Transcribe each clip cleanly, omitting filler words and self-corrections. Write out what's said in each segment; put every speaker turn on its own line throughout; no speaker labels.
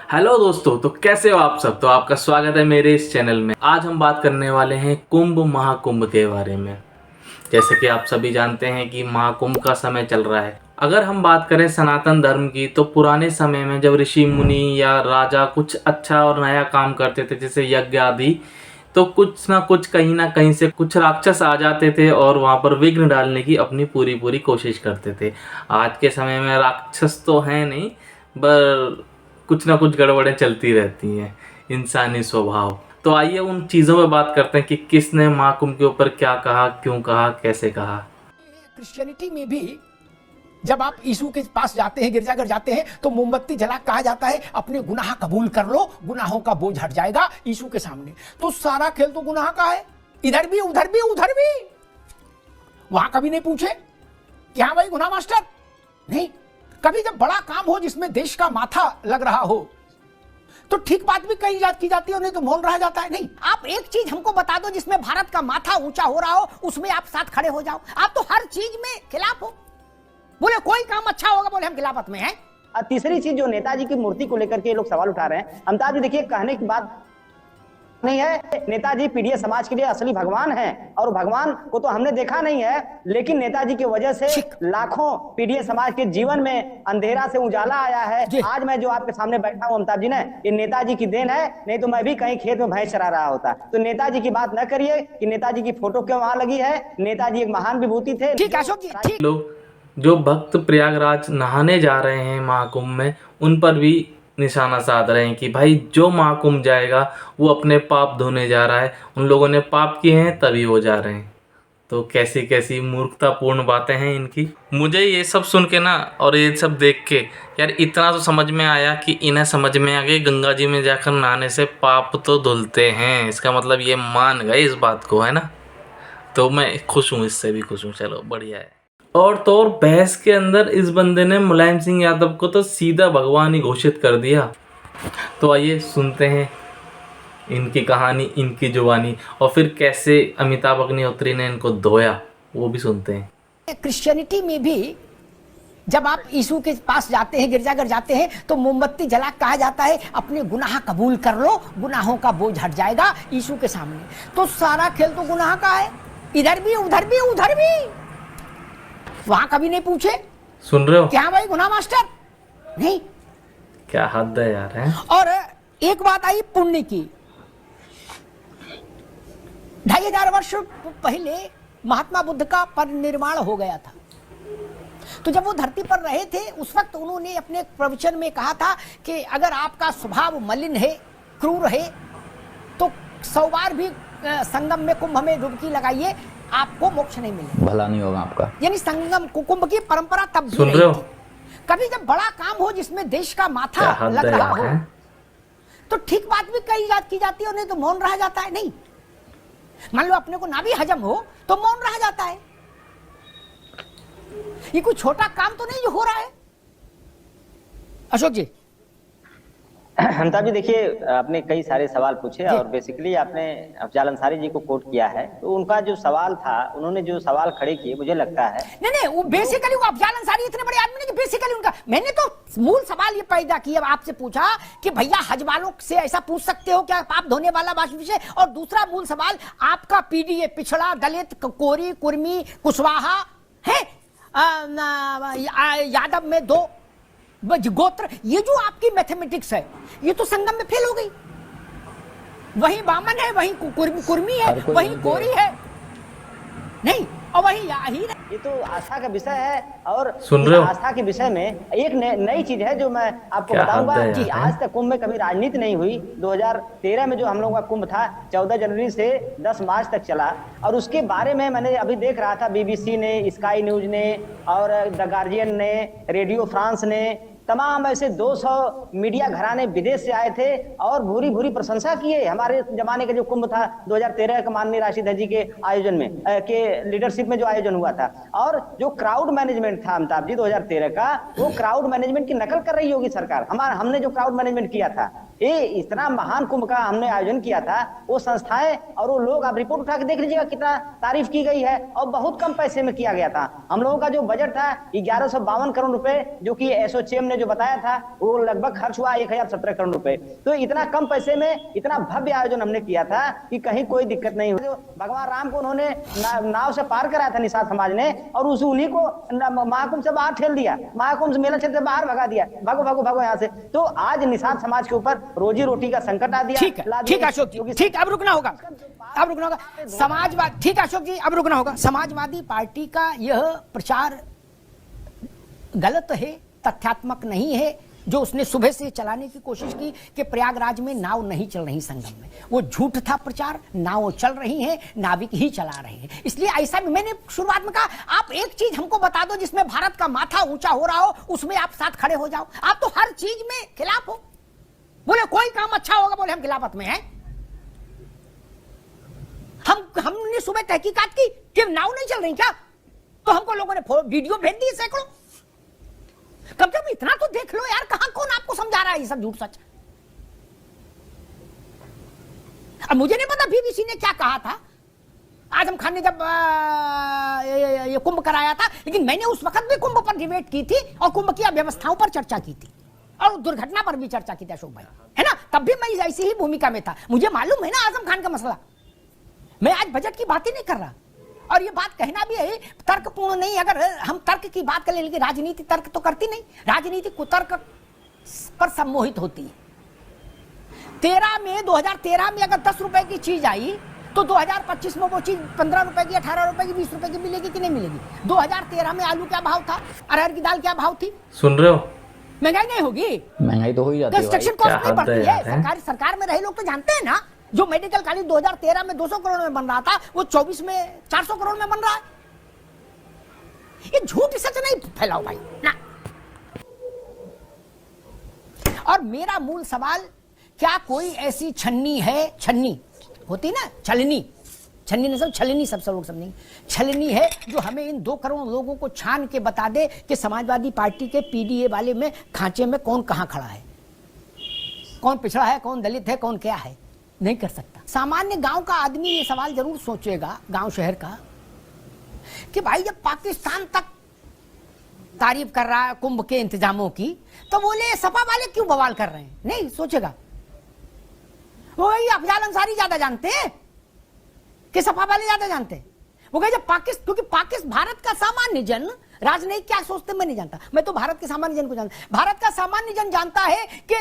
Hello दोस्तों, तो कैसे हो आप सब। तो आपका स्वागत है मेरे इस चैनल में। आज हम बात करने वाले हैं कुंभ महाकुंभ के बारे में। जैसे कि आप सभी जानते हैं कि महाकुंभ का समय चल रहा है। अगर हम बात करें सनातन धर्म की, तो पुराने समय में जब ऋषि मुनि या राजा कुछ अच्छा और नया काम करते थे, जैसे यज्ञ आदि, तो कुछ ना कुछ कहीं ना कहीं से कुछ राक्षस आ जाते थे और वहाँ पर विघ्न डालने की अपनी पूरी पूरी कोशिश करते थे। आज के समय में राक्षस तो हैं नहीं, पर कुछ ना कुछ गड़बड़ें चलती रहती हैं, इंसानी स्वभाव। तो आइए उन चीज़ों पे बात करते हैं कि किसने महाकुंभ के ऊपर क्या कहा, क्यों कहा, कैसे कहा।
क्रिश्चियनिटी में भी जब आप यीशु के पास जाते हैं, गिरजाघर जाते हैं, तो मोमबत्ती जला कहा जाता है अपने गुनाह कबूल कर लो, गुनाहों का बोझ हट जाएगा यीशु के सामने। तो सारा खेल तो गुनाह का है, इधर भी उधर भी उधर भी। वहां कभी नहीं पूछे कि हाँ भाई गुनाह मास्टर, नहीं। कभी जब बड़ा काम हो जिसमें देश का माथा लग रहा हो, तो ठीक बात भी कही की जाती है, नहीं तो मौन रहा जाता है। नहीं, आप एक चीज हमको बता दो जिसमें भारत का माथा ऊंचा हो रहा हो, उसमें आप साथ खड़े हो जाओ। आप तो हर चीज में खिलाफ हो। बोले कोई काम अच्छा होगा, बोले हम खिलाफत में हैं।
तीसरी चीज जो नेताजी की मूर्ति को लेकर के ये लोग सवाल उठा रहे हैं, अमिताभ जी देखिए, कहने की बात नहीं है। नेताजी पीड़ित समाज के लिए असली भगवान हैं, और भगवान को तो हमने देखा नहीं है, लेकिन नेताजी की वजह से लाखों पीड़ित समाज के जीवन में अंधेरा से उजाला आया है। आज मैं जो आपके सामने बैठा हूं अमिताभ जी ने, ये नेताजी की देन है, नहीं तो मैं भी कहीं खेत में भैंस चरा रहा होता। तो नेताजी की बात न करिए कि नेताजी की फोटो क्यों वहां लगी है। नेताजी एक महान विभूति थे।
लोग जो भक्त प्रयागराज नहाने जा रहे हैं महाकुंभ में, उन पर भी निशाना साध रहे हैं कि भाई जो महाकुंभ जाएगा वो अपने पाप धोने जा रहा है। उन लोगों ने पाप किए हैं तभी वो जा रहे हैं। तो कैसी कैसी मूर्खतापूर्ण बातें हैं इनकी। मुझे ये सब सुन के ना और ये सब देख के यार इतना तो समझ में आया कि इन्हें समझ में आ गई गंगा जी में जाकर नहाने से पाप तो धुलते हैं। इसका मतलब ये मान गए इस बात को, है ना। तो मैं खुश हूँ, इससे भी खुश हूँ। चलो बढ़िया है। और तो और बहस के अंदर इस बंदे ने मुलायम सिंह यादव को तो सीधा भगवान ही घोषित कर दिया। तो आइए सुनते हैं इनकी कहानी, इनकी जुबानी, और फिर कैसे अमिताभ अग्निहोत्री ने इनको धोया, वो भी सुनते हैं।
क्रिश्चियनिटी में भी जब आप यीशु के पास जाते हैं, गिरजाघर जाते हैं, तो मोमबत्ती जला कहा जाता है अपने गुनाह कबूल कर लो, गुनाहों का बोझ हट जाएगा यीशु के सामने। तो सारा खेल तो गुनाह का है, इधर भी उधर भी उधर भी। वहां कभी नहीं पूछे,
सुन रहे हो
क्या भाई गुनाह मास्टर, नहीं।
क्या हद है यार, है।
और एक बात आई पुण्य की। 2500 वर्ष पहले महात्मा बुद्ध का परिनिर्वाण हो गया था। तो जब वो धरती पर रहे थे, उस वक्त उन्होंने अपने प्रवचन में कहा था कि अगर आपका स्वभाव मलिन है, क्रूर है, तो 100 बार भी संगम में, कुंभ में डुबकी लगाइए, आपको मोक्ष नहीं मिलेगा,
भला नहीं होगा आपका।
यानी संगम कुंभ की परंपरा तब भी
सुन रहे हो।
कभी जब बड़ा काम हो जिसमें देश का माथा लग रहा हो, तो ठीक बात भी कही की जाती है, नहीं तो मौन रहा जाता है। नहीं, मान लो अपने को ना भी हजम हो तो मौन रहा जाता है। ये कोई छोटा काम तो नहीं जो हो रहा है। अशोक जी।
अमिताभ जी देखिए, आपने कई सारे सवाल पूछे और बेसिकली आपने अफजाल अंसारी जी को कोट किया है। तो उनका जो सवाल था, उन्होंने जो सवाल खड़े किए, मुझे लगता है
नहीं, वो बेसिकली वो अफजाल अंसारी इतने बड़े आदमी नहीं कि बेसिकली उनका, मैंने तो मूल सवाल ये पैदा किया, आपसे पूछा कि भैया हज वालों से ऐसा पूछ सकते हो क्या, पाप धोने वाला विषय। और दूसरा मूल सवाल, आपका पीडीए, पिछड़ा, दलित, कोरी, कुर्मी, कुशवाहा है, यादव में 2 गोत्र, ये जो आपकी मैथमेटिक्स है, ये तो संगम में फेल हो गई। वही बामन है, वही कुर्मी है, वही कोरी है, नहीं, और वही
ये तो आस्था का विषय है। और
सुन रहे हो,
आस्था के विषय में एक नई चीज है जो मैं आपको बताऊंगा कि आज तक कुंभ में कभी राजनीति नहीं हुई। 2013 में जो हम लोगों का कुंभ था, 14 जनवरी से 10 मार्च तक चला, और उसके बारे में मैंने अभी देख रहा था, बीबीसी ने, स्काई न्यूज ने और द गार्जियन ने, रेडियो फ्रांस ने, तमाम ऐसे 200 मीडिया घराने विदेश से आए थे और भूरी भूरी प्रशंसा किए हमारे जमाने का जो कुंभ था 2013 का, माननीय राशिद हजी के आयोजन में, के लीडरशिप में जो आयोजन हुआ था। और जो क्राउड मैनेजमेंट था अमिताभ जी 2013 का, वो क्राउड मैनेजमेंट की नकल कर रही होगी सरकार। हमने जो क्राउड मैनेजमेंट किया था, ये इतना महान कुंभ का हमने आयोजन किया था, वो संस्थाएं और वो लोग, आप रिपोर्ट उठा के देख लीजिएगा कितना तारीफ की गई है, और बहुत कम पैसे में किया गया था। हम लोगों का जो बजट था 1152 करोड़ रुपए, जो कि एसोचेम ने जो बताया था, वो लगभग खर्च हुआ 1017 करोड़ रुपए। तो इतना कम पैसे में इतना भव्य आयोजन हमने किया था कि कहीं कोई दिक्कत नहीं हुई। भगवान राम को उन्होंने नाव से पार कराया था निषाद समाज ने, और उन्हीं को महाकुंभ से बाहर ठेल दिया, महाकुंभ मेला क्षेत्र से बाहर भगा दिया, भागो भागो भागो यहाँ से। तो आज निषाद समाज के ऊपर रोजी रोटी का संकट आ दिया।
ठीक है अशोक जी, ठीक, अब रुकना होगा, अब रुकना होगा। समाजवाद, ठीक है अशोक जी, अब रुकना होगा। समाजवादी पार्टी का यह प्रचार गलत है, तथ्यात्मक नहीं है, जो उसने सुबह से चलाने की कोशिश की कि प्रयागराज में नाव नहीं चल रही संगम में, वो झूठ था प्रचार। नाव चल रही है, नाविक ही चला रहे हैं। इसलिए ऐसा भी मैंने शुरुआत में कहा, आप एक चीज हमको बता दो जिसमें भारत का माथा ऊंचा हो रहा हो, उसमें आप साथ खड़े हो जाओ। आप तो हर चीज में खिलाफ हो। बोले कोई काम अच्छा होगा, बोले हम खिलाफत में हैं। हमने सुबह तहकीकात की कि नाव नहीं चल रही क्या, तो हमको लोगों ने वीडियो भेज दिए सैकड़ों। कम से कम इतना तो देख लो यार, कहां कौन आपको समझा रहा है ये सब झूठ सच। अब मुझे नहीं पता बीबीसी ने क्या कहा था आजम खान ने जब ये कुंभ कराया था, लेकिन मैंने उस वक्त भी कुंभ पर डिबेट की थी और कुंभ की अव्यवस्थाओं पर चर्चा की थी और दुर्घटना पर भी चर्चा की थी अशोक भाई, है ना। तब भी मैं ऐसी ही भूमिका में था। मुझे मालूम है ना आजम खान का मसला। मैं आज बजट की बात ही नहीं कर रहा, और ये बात कहना भी है तर्कपूर्ण नहीं। अगर हम तर्क की बात करें, लेकिन राजनीति तर्क तो करती नहीं, राजनीति कुतर्क पर सम्मोहित होती है। 2013 में अगर 10 रुपए की चीज आई तो 2025 में वो चीज 15 रुपए की, 18 रुपए की, 20 रुपए की मिलेगी कि नहीं मिलेगी। 2013 में आलू क्या भाव था, अरहर की दाल क्या भाव थी,
सुन रहे हो।
महंगाई नहीं होगी,
महंगाई तो हो ही जाती है,
कंस्ट्रक्शन कॉस्ट नहीं बढ़ती है। सरकार में रहे लोग तो जानते हैं ना, जो मेडिकल कॉलेज 2013 में 200 करोड़ में बन रहा था, वो 24 में 400 करोड़ में बन रहा है। ये झूठ सच नहीं फैलाओ भाई ना। और मेरा मूल सवाल, क्या कोई ऐसी छन्नी है, छन्नी होती ना, छलनी, छन्नी नहीं सब, छलनी सब लोग समझेंगे, छलनी है जो हमें इन 2 करोड़ लोगों को छान के बता दे कि समाजवादी पार्टी के पीडीए वाले में खांचे में कौन कहां खड़ा है, कौन पिछड़ा है, कौन दलित है, कौन क्या है। नहीं कर सकता। सामान्य गांव का आदमी ये सवाल जरूर सोचेगा, गांव शहर का, कि भाई जब पाकिस्तान तक तारीफ कर रहा है कुंभ के इंतजामों की, तो बोले सपा वाले क्यों बवाल कर रहे हैं। नहीं सोचेगा, वो ये अफजाल अंसारी ज्यादा जानते हैं कि सपा वाले ज्यादा जानते हैं। वो कहे जब क्योंकि भारत का सामान्य जन, राजनीतिक क्या सोचते मैं नहीं जानता, मैं तो भारत के सामान्य जन को जानता। भारत का सामान्य जन जानता है कि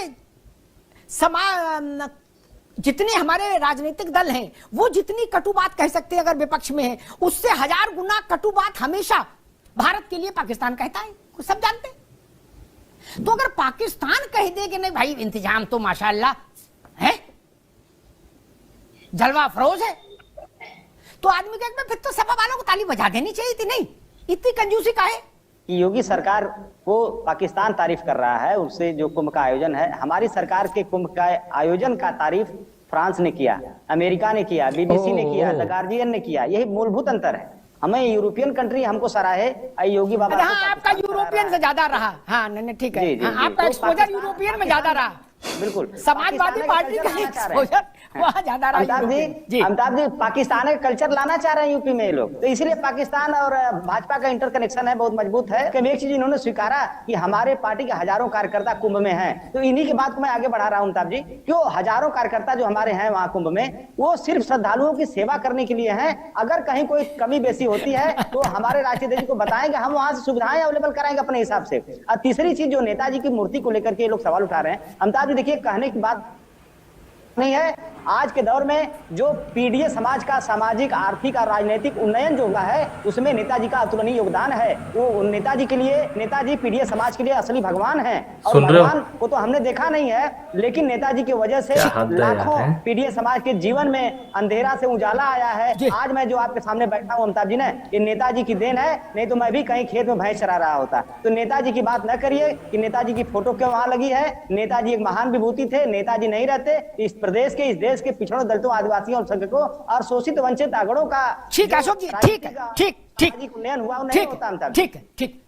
जितने हमारे राजनीतिक दल हैं, वो जितनी कटु बात कह सकते हैं अगर विपक्ष में है, उससे 1000 गुना कटु बात हमेशा भारत के लिए पाकिस्तान कहता है, सब जानते हैं। तो अगर पाकिस्तान कह दे कि नहीं भाई इंतजाम तो माशाअल्लाह है, जलवा अफरोज है, तो आदमी कहता फिर तो सपा वालों को ताली बजा देनी चाहिए थी। नहीं, इतनी कंजूसी का है
कि योगी सरकार को पाकिस्तान तारीफ कर रहा है, उससे जो कुंभ का आयोजन है। हमारी सरकार के कुंभ का आयोजन का तारीफ फ्रांस ने किया, अमेरिका ने किया, बीबीसी ने किया, द गार्जियन ने किया। यही मूलभूत अंतर है। हमें यूरोपियन कंट्री हमको सराहे, योगी बाबा।
हाँ, आपका यूरोपियन से ज्यादा रहा। हाँ नहीं ठीक है, आपका एक्सपोजर यूरोपियन में ज्यादा रहा।
बिल्कुल,
समाजवादी पार्टी का एक्सपोजर वहाँ ज्यादा रहा।
अमिताभ जी पाकिस्तान का कल्चर लाना चाह रहे हैं यूपी में ये लोग, तो इसीलिए पाकिस्तान और भाजपा का इंटरकनेक्शन है, बहुत मजबूत है। कि एक चीज इन्होंने स्वीकारा कि हमारे पार्टी के हजारों कार्यकर्ता कुंभ में हैं, तो इन्हीं की बात को मैं आगे बढ़ा रहा हूं अमिताभ जी। क्यों हजारों कार्यकर्ता जो हमारे हैं वहां कुंभ में, वो सिर्फ श्रद्धालुओं की सेवा करने के लिए हैं। अगर कहीं कोई कमी बेसी होती है तो हमारे राष्ट्रीय अध्यक्ष को बताएंगे, हम वहां से सुविधाएं अवेलेबल कराएंगे अपने हिसाब से। और तीसरी चीज, जो नेताजी की मूर्ति को लेकर के लोग सवाल उठा रहे हैं, अमिताभ जी देखिए कहने की बात नहीं है। आज के दौर में जो पीडीए समाज का सामाजिक, आर्थिक और राजनीतिक उन्नयन जो हुआ है, उसमें नेताजी का अतुलनीय योगदान है। वो नेताजी के लिए, नेताजी पीडीए समाज के लिए असली भगवान हैं। और भगवान को तो हमने देखा नहीं है, लेकिन नेताजी की वजह से लाखों पीडीए समाज के जीवन में अंधेरा से उजाला आया है। आज मैं जो आपके सामने बैठा हूँ अमिताभ जी ने, ये नेताजी की देन है, नहीं तो मैं भी कहीं खेत में भैंस चरा रहा होता। तो नेताजी की बात न करिए कि नेताजी की फोटो क्यों वहां लगी है। नेताजी एक महान विभूति थे। नेताजी नहीं रहते, इस प्रदेश के, इस देश के पिछड़ों, दलितों, आदिवासियों, अल्पसंख्यकों और शोषित वंचित आगड़ों का
ठीक है अशोक जी, ठीक है, ठीक
उन्नयन हुआ नहीं होता।
ठीक है, ठीक।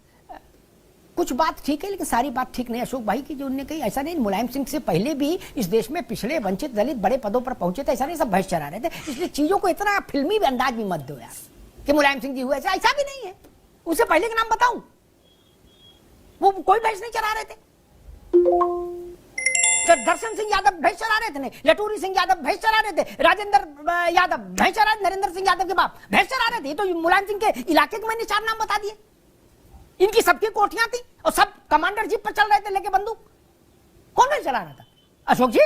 कुछ बात ठीक है लेकिन सारी बात ठीक नहीं। अशोक भाई की जो उन्होंने कही, ऐसा नहीं, मुलायम सिंह से पहले भी इस देश में पिछड़े वंचित दलित बड़े पदों पर पहुंचे थे, ऐसा नहीं सब भैंस चरा रहे थे। इसलिए चीजों को इतना फिल्मी अंदाज भी मत दो यार कि मुलायम सिंह जी हुए, ऐसा भी नहीं है। उससे पहले का नाम बताऊं, वो कोई भैंस नहीं चरा रहे थे। दर्शन सिंह यादव भैंस चरा रहे थे, नहीं लटूरी सिंह यादव भैंस चरा रहे थे, राजेंद्र यादव भैंस चरा रहे, नरेंद्र सिंह यादव के बाप भैंस चरा रहे थे। तो मुलायम सिंह के इलाके के मैंने 4 नाम बता दिए। इनकी सबकी कोठियां थी और सब कमांडर जीप पर चल रहे थे लेके बंदूक। कौन भैंस चला रहा था? अशोक जी,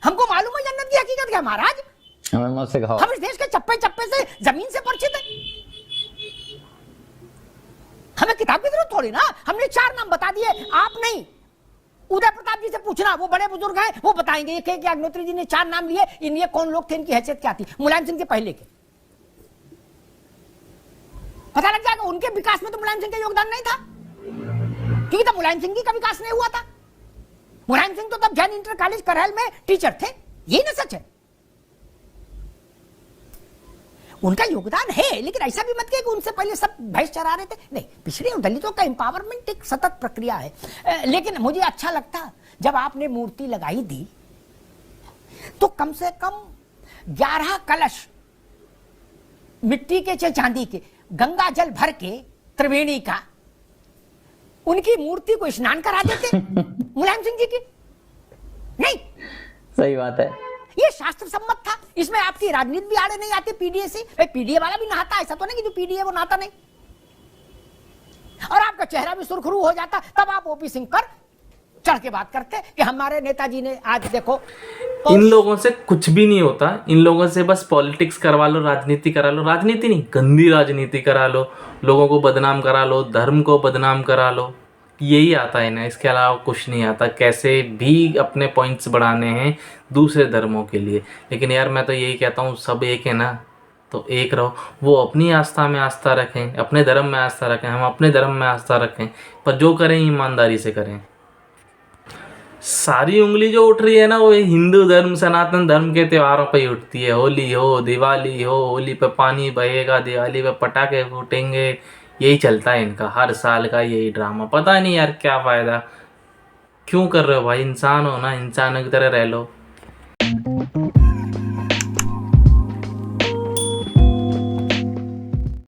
हमको मालूम है जन्नत की हकीकत क्या महाराज। हम इस देश के चप्पे चप्पे से जमीन से परिचित है, हमें किताब की जरूरत थोड़ी ना। हमने 4 नाम बता दिए, आप नहीं। उदय प्रताप जी से पूछना, वो बड़े बुजुर्ग हैं, वो बताएंगे। ये के अग्निहोत्री जी ने 4 नाम लिए, इन ये कौन लोग थे, इनकी हैसियत क्या थी। मुलायम सिंह के पहले के पता लग जाएगा। उनके विकास में तो मुलायम सिंह का योगदान नहीं था, क्योंकि तब मुलायम सिंह जी का विकास नहीं हुआ था। मुलायम सिंह तो तब जैन इंटर कॉलेज करहल में टीचर थे, ये ना सच है। उनका योगदान है, लेकिन ऐसा भी मत कहिए कि उनसे पहले सब भैंस चरा रहे थे। नहीं, पिछड़े दलितों का एम्पावरमेंट एक सतत प्रक्रिया है। लेकिन मुझे अच्छा लगता जब आपने मूर्ति लगाई दी तो कम से कम 11 कलश मिट्टी के चाहे चांदी के, गंगा जल भर के त्रिवेणी का, उनकी मूर्ति को स्नान करा देते मुलायम सिंह जी की। नहीं,
सही बात है,
ये शास्त्र सम्मत था, इसमें आपकी राजनीति भी आड़े नहीं आती। पीडीए से, पीडीए वाला भी नहाता, ऐसा तो नहीं कि जो पीडीए वो नहाता नहीं। और आपका चेहरा भी सुरखरू हो जाता, तब आप ओपी सिंह पर चढ़ के बात करते कि हमारे नेताजी ने आज देखो।
इन लोगों से कुछ भी नहीं होता, इन लोगों से बस पॉलिटिक्स करवा लो, राजनीति करा लो। राजनीति नहीं, गंदी राजनीति करा लो, लोगों को बदनाम करा लो, धर्म को बदनाम करा लो, यही आता है ना, इसके अलावा कुछ नहीं आता। कैसे भी अपने पॉइंट्स बढ़ाने हैं दूसरे धर्मों के लिए। लेकिन यार मैं तो यही कहता हूँ, सब एक है ना, तो एक रहो। वो अपनी आस्था में आस्था रखें, अपने धर्म में आस्था रखें, हम अपने धर्म में आस्था रखें, पर जो करें ईमानदारी से करें। सारी उंगली जो उठ रही है ना, वो हिंदू धर्म सनातन धर्म के त्योहारों पे ही उठती है। होली हो, दिवाली हो, होली पे पानी बहेगा, दिवाली पे पटाखे फूटेंगे, यही चलता है इनका हर साल का यही ड्रामा। पता नहीं यार क्या फ़ायदा, क्यों कर रहे हो भाई। इंसान हो ना, इंसानों की तरह रह लो।